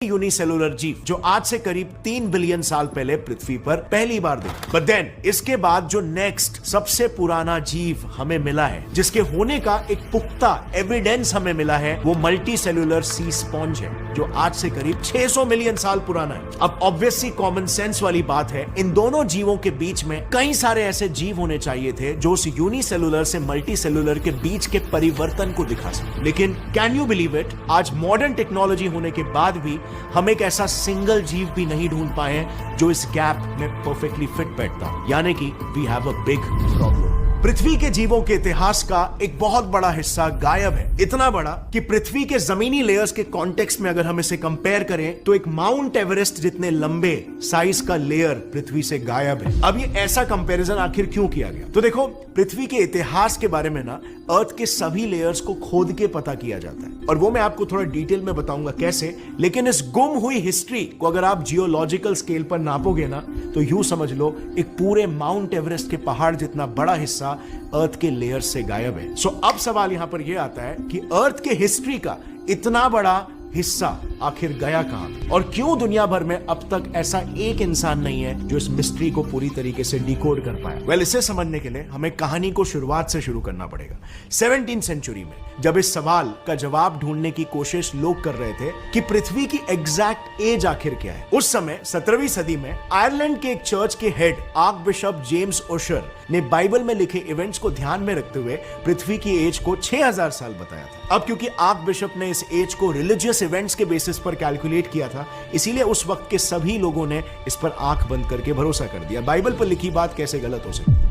Unicellular जीव जो आज से करीब 3 बिलियन साल पहले पृथ्वी पर पहली बार दिखा। बट देन इसके बाद जो नेक्स्ट सबसे पुराना जीव हमें मिला है, जिसके होने का एक पुख्ता एविडेंस हमें मिला है, वो मल्टी सेलुलर सी स्पॉन्ज है जो आज से करीब 600 मिलियन साल पुराना है। अब ऑब्वियसली कॉमन सेंस वाली बात है, इन दोनों जीवों के बीच में कई सारे ऐसे जीव होने चाहिए थे जो उस यूनिसेलुलर से मल्टी सेलुलर के बीच के परिवर्तन को दिखा सके। लेकिन कैन यू बिलीव इट, आज मॉडर्न टेक्नोलॉजी होने के बाद भी हम एक ऐसा सिंगल जीव भी नहीं ढूंढ पाए हैं जो इस गैप में परफेक्टली फिट बैठता, यानी कि we have a big problem. पृथ्वी के जीवों के इतिहास का एक बहुत बड़ा हिस्सा गायब है, इतना बड़ा कि पृथ्वी के जमीनी लेयर्स के कॉन्टेक्स्ट में अगर हम इसे कंपेयर करें तो एक माउंट एवरेस्ट जितने लंबे साइज का लेयर पृथ्वी से गायब है। अब ये ऐसा कंपैरिजन आखिर क्यों किया गया? तो देखो, पृथ्वी के इतिहास के बारे में ना अर्थ के सभी लेयर्स को खोद के पता किया जाता है, और वो मैं आपको थोड़ा डिटेल में बताऊंगा कैसे। लेकिन इस गुम हुई हिस्ट्री को अगर आप जियोलॉजिकल स्केल पर नापोगे ना तो यूं समझ लो एक पूरे माउंट एवरेस्ट के पहाड़ जितना बड़ा हिस्सा अर्थ के लेयर से गायब है। सो अब सवाल यहां पर यह आता है कि अर्थ के हिस्ट्री का इतना बड़ा हिस्सा आखिर गया कहां, और क्यों दुनिया भर में अब तक ऐसा एक इंसान नहीं है जो इस मिस्ट्री को पूरी तरीके से डिकोड कर पाया। वेल, इसे समझने के लिए हमें कहानी को शुरुआत से शुरू करना पड़ेगा। 17वीं सेंचुरी में जब इस सवाल का जवाब ढूंढने की कोशिश लोग कर रहे थे कि पृथ्वी की एग्जैक्ट एज आखिर क्या है, उस समय 17वीं सदी में आयरलैंड के एक चर्च के head arc bishop James Osher ने बाइबल में लिखे इवेंट्स को ध्यान में रखते हुए पृथ्वी की एज को 6000 साल बताया था। अब क्योंकि आर्क बिशप ने इस एज को रिलीजियस इवेंट्स के बेसिस पर कैलकुलेट किया था, इसीलिए उस वक्त के सभी लोगों ने इस पर आंख बंद करके भरोसा कर दिया। बाइबल पर लिखी बात कैसे गलत हो सकती है?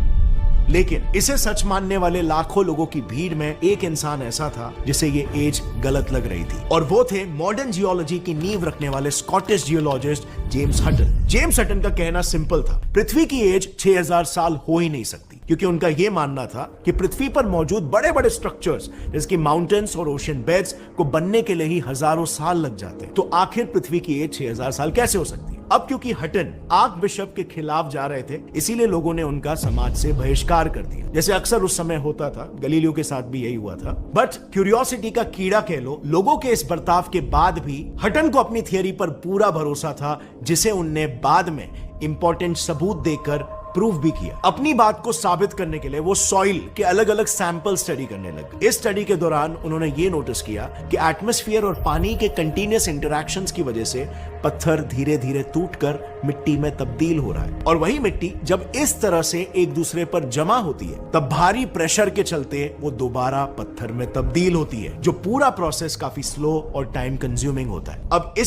लेकिन इसे सच मानने वाले लाखों लोगों की भीड़ में एक इंसान ऐसा था जिसे ये एज गलत लग रही थी, और वो थे मॉडर्न जियोलॉजी की नींव रखने वाले Scottish geologist James Hutton. James Hutton का कहना सिंपल था, पृथ्वी की एज 6000 साल हो ही नहीं सकती, क्योंकि उनका यह मानना था कि पृथ्वी पर मौजूद बड़े बड़े स्ट्रक्चर्स जैसे माउंटेन्स और ओशन बेड्स को बनने के लिए ही हजारों साल लग जाते, तो आखिर पृथ्वी की एज 6000 साल कैसे हो सकती है? अब क्योंकि हटन आर्क बिशप के खिलाफ जा रहे थे, इसीलिए लोगों ने उनका समाज से बहिष्कार कर दिया, जैसे अक्सर उस समय होता था। गलीलियो के साथ भी यही हुआ था। बट क्यूरियोसिटी का कीड़ा कह लो, लोगों के इस बर्ताव के बाद भी हटन को अपनी थियरी पर पूरा भरोसा था, जिसे उनने बाद में इंपॉर्टेंट सबूत देकर प्रूव भी किया। अपनी बात को साबित करने के लिए वो सॉइल के अलग अलग सैंपल स्टडी करने लगे। इस स्टडी के दौरान उन्होंने ये नोटिस किया कि एटमॉस्फेयर और पानी के कंटीन्यूअस इंटरैक्शंस की वजह से पत्थर धीरे धीरे टूटकर मिट्टी में तब्दील हो रहा है, और वही मिट्टी जब इस तरह से एक दूसरे पर जमा होती है तब भारी प्रेशर के चलते वो दोबारा पत्थर में तब्दील होती है, जो पूरा प्रोसेस काफी स्लो और टाइम कंज्यूमिंग होता है। अब इस